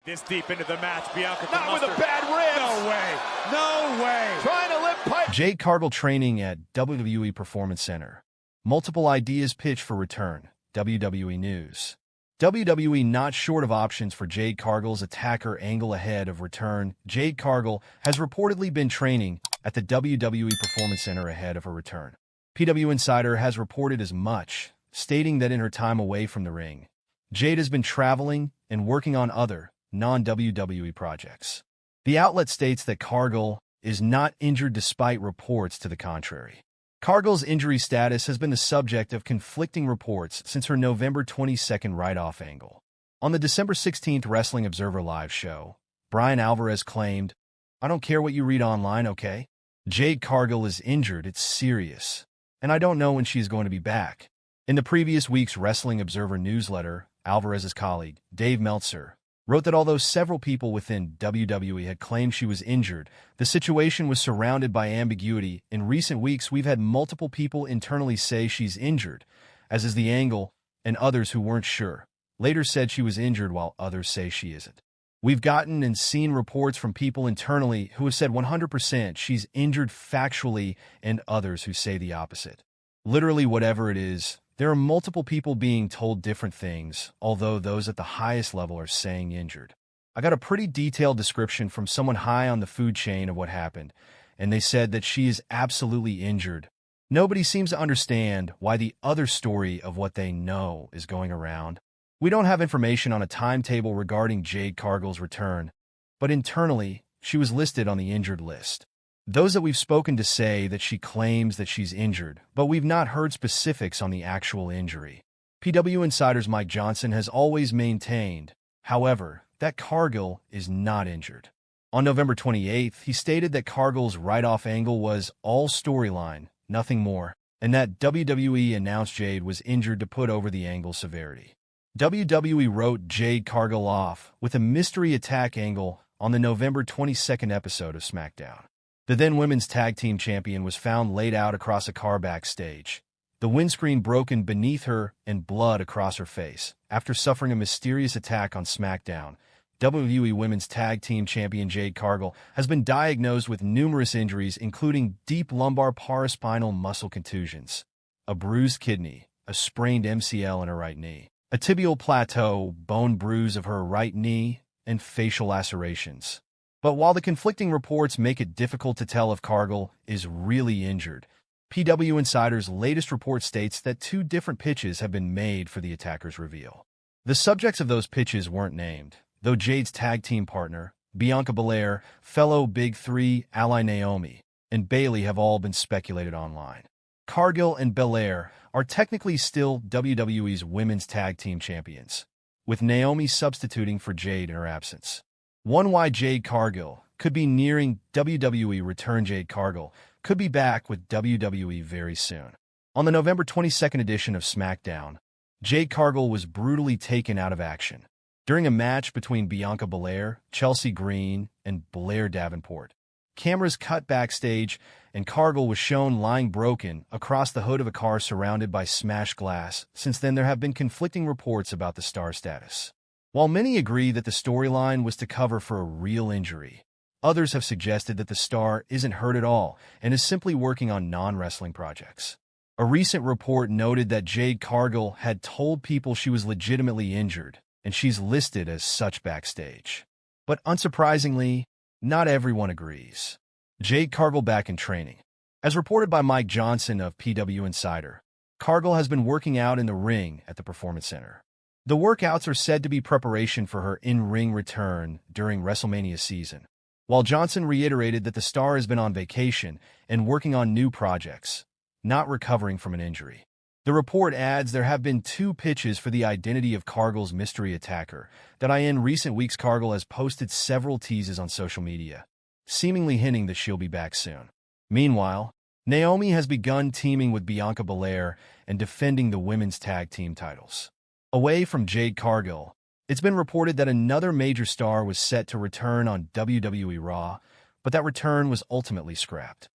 This deep into the match, Bianca not with a bad rib. No way. No way. Trying to lift pipe. Jade Cargill training at WWE Performance Center. Multiple ideas pitched for return. WWE News. WWE not short of options for Jade Cargill's attacker angle ahead of return. Jade Cargill has reportedly been training at the WWE Performance Center ahead of her return. PWInsider has reported as much, stating that in her time away from the ring, Jade has been traveling and working on other non-WWE projects. The outlet states that Cargill is not injured despite reports to the contrary. Cargill's injury status has been the subject of conflicting reports since her November 22nd write-off angle. On the December 16th Wrestling Observer Live show, Bryan Alvarez claimed, "I don't care what you read online, okay? Jade Cargill is injured, it's serious, and I don't know when she's going to be back." In the previous week's Wrestling Observer newsletter, Alvarez's colleague, Dave Meltzer, wrote that although several people within WWE had claimed she was injured, the situation was surrounded by ambiguity. In recent weeks, we've had multiple people internally say she's injured, as is the angle, and others who weren't sure later said she was injured while others say she isn't. We've gotten and seen reports from people internally who have said 100% she's injured factually and others who say the opposite. Literally whatever it is, there are multiple people being told different things, although those at the highest level are saying injured. I got a pretty detailed description from someone high on the food chain of what happened, and they said that she is absolutely injured. Nobody seems to understand why the other story of what they know is going around. We don't have information on a timetable regarding Jade Cargill's return, but internally, she was listed on the injured list. Those that we've spoken to say that she claims that she's injured, but we've not heard specifics on the actual injury. PWInsider's Mike Johnson has always maintained, however, that Cargill is not injured. On November 28th, he stated that Cargill's write-off angle was all storyline, nothing more, and that WWE announced Jade was injured to put over the angle's severity. WWE wrote Jade Cargill off with a mystery attack angle on the November 22nd episode of SmackDown. The then women's tag team champion was found laid out across a car backstage, the windscreen broken beneath her and blood across her face. After suffering a mysterious attack on SmackDown, WWE Women's Tag Team Champion Jade Cargill has been diagnosed with numerous injuries including deep lumbar paraspinal muscle contusions, a bruised kidney, a sprained MCL in her right knee, a tibial plateau bone bruise of her right knee, and facial lacerations. But while the conflicting reports make it difficult to tell if Cargill is really injured, PWInsider's latest report states that 2 different pitches have been made for the attacker's reveal. The subjects of those pitches weren't named, though Jade's tag team partner, Bianca Belair, fellow Big Three ally Naomi, and Bayley have all been speculated online. Cargill and Belair are technically still WWE's Women's Tag Team Champions, with Naomi substituting for Jade in her absence. One why Jade Cargill could be nearing WWE return. Jade Cargill could be back with WWE very soon. On the November 22nd edition of SmackDown, Jade Cargill was brutally taken out of action during a match between Bianca Belair, Chelsea Green, and Blair Davenport. Cameras cut backstage, and Cargill was shown lying broken across the hood of a car surrounded by smashed glass. Since then, there have been conflicting reports about the star's status. While many agree that the storyline was to cover for a real injury, others have suggested that the star isn't hurt at all and is simply working on non-wrestling projects. A recent report noted that Jade Cargill had told people she was legitimately injured, and she's listed as such backstage. But unsurprisingly, not everyone agrees. Jade Cargill back in training. As reported by Mike Johnson of PWInsider, Cargill has been working out in the ring at the Performance Center. The workouts are said to be preparation for her in-ring return during WrestleMania season, while Johnson reiterated that the star has been on vacation and working on new projects, not recovering from an injury. The report adds there have been 2 pitches for the identity of Cargill's mystery attacker, that in recent weeks Cargill has posted several teases on social media, seemingly hinting that she'll be back soon. Meanwhile, Naomi has begun teaming with Bianca Belair and defending the women's tag team titles. Away from Jade Cargill, it's been reported that another major star was set to return on WWE Raw, but that return was ultimately scrapped.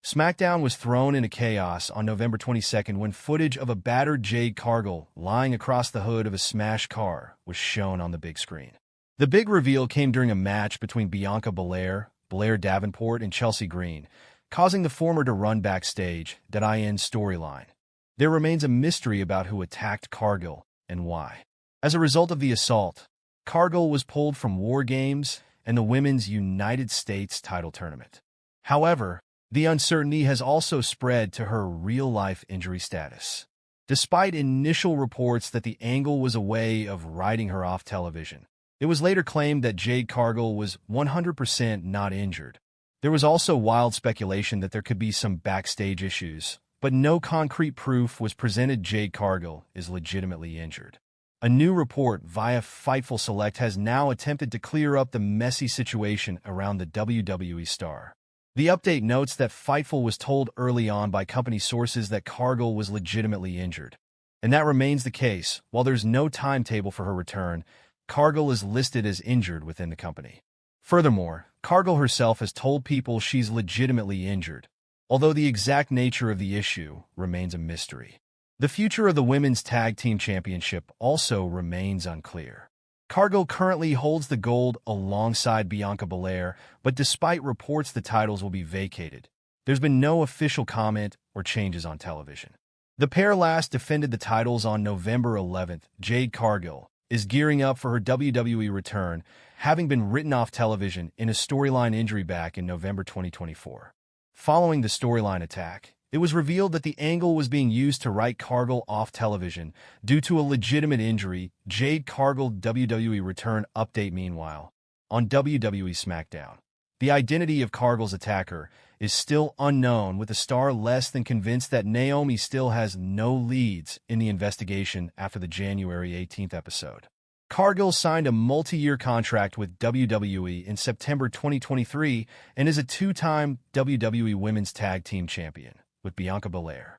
SmackDown was thrown into chaos on November 22nd when footage of a battered Jade Cargill lying across the hood of a smashed car was shown on the big screen. The big reveal came during a match between Bianca Belair, Blair Davenport, and Chelsea Green, causing the former to run backstage. .in storyline. There remains a mystery about who attacked Cargill and why. As a result of the assault, Cargill was pulled from War Games and the Women's United States title tournament. However, the uncertainty has also spread to her real-life injury status. Despite initial reports that the angle was a way of writing her off television, it was later claimed that Jade Cargill was 100% not injured. There was also wild speculation that there could be some backstage issues, but no concrete proof was presented. Jade Cargill is legitimately injured. A new report via Fightful Select has now attempted to clear up the messy situation around the WWE star. The update notes that Fightful was told early on by company sources that Cargill was legitimately injured. And that remains the case. While there's no timetable for her return, Cargill is listed as injured within the company. Furthermore, Cargill herself has told people she's legitimately injured, although the exact nature of the issue remains a mystery. The future of the Women's Tag Team Championship also remains unclear. Cargill currently holds the gold alongside Bianca Belair, but despite reports the titles will be vacated, there's been no official comment or changes on television. The pair last defended the titles on November 11th. Jade Cargill is gearing up for her WWE return, having been written off television in a storyline injury back in November 2024. Following the storyline attack, it was revealed that the angle was being used to write Cargill off television due to a legitimate injury. Jade Cargill WWE return update. Meanwhile, on WWE SmackDown, the identity of Cargill's attacker is still unknown, with the star less than convinced that Naomi still has no leads in the investigation after the January 18th episode. Cargill signed a multi-year contract with WWE in September 2023 and is a two-time WWE Women's Tag Team Champion with Bianca Belair.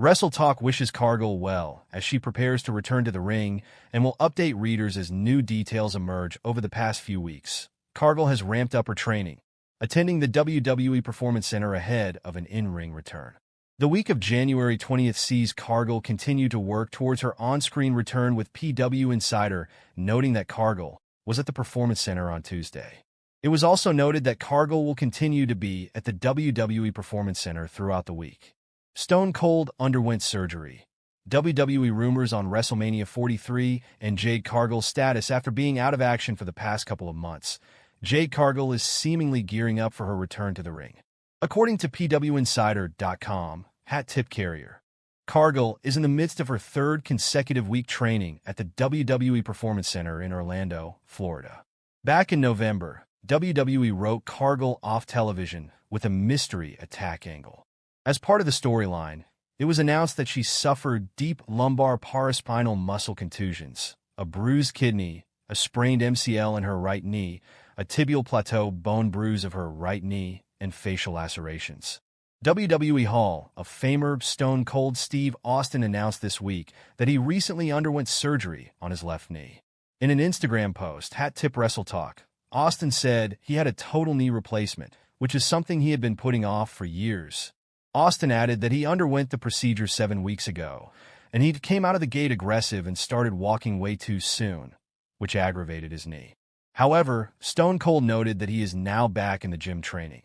WrestleTalk wishes Cargill well as she prepares to return to the ring and will update readers as new details emerge over the past few weeks. Cargill has ramped up her training, attending the WWE Performance Center ahead of an in-ring return. The week of January 20th sees Cargill continue to work towards her on-screen return, with PWInsider noting that Cargill was at the Performance Center on Tuesday. It was also noted that Cargill will continue to be at the WWE Performance Center throughout the week. Stone Cold underwent surgery. WWE rumors on WrestleMania 43 and Jade Cargill's status after being out of action for the past couple of months. Jade Cargill is seemingly gearing up for her return to the ring. According to PWInsider.com, hat tip carrier, Cargill is in the midst of her third consecutive week training at the WWE Performance Center in Orlando, Florida. Back in November, WWE wrote Cargill off television with a mystery attack angle. As part of the storyline, it was announced that she suffered deep lumbar paraspinal muscle contusions, a bruised kidney, a sprained MCL in her right knee, a tibial plateau bone bruise of her right knee, and facial lacerations. WWE Hall of Famer Stone Cold Steve Austin announced this week that he recently underwent surgery on his left knee. In an Instagram post, hat tip WrestleTalk, Austin said he had a total knee replacement, which is something he had been putting off for years. Austin added that he underwent the procedure 7 weeks ago, and he came out of the gate aggressive and started walking way too soon, which aggravated his knee. However, Stone Cold noted that he is now back in the gym training,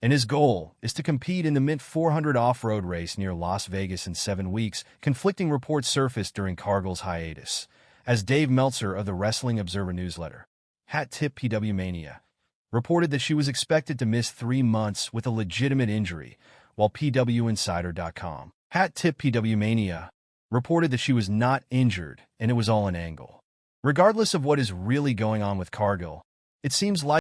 and his goal is to compete in the Mint 400 off-road race near Las Vegas in 7 weeks. Conflicting reports surfaced during Cargill's hiatus, as Dave Meltzer of the Wrestling Observer newsletter, hat tip PWMania, reported that she was expected to miss 3 months with a legitimate injury, while PWInsider.com, hat tip PWMania, reported that she was not injured and it was all an angle. Regardless of what is really going on with Cargill, it seems like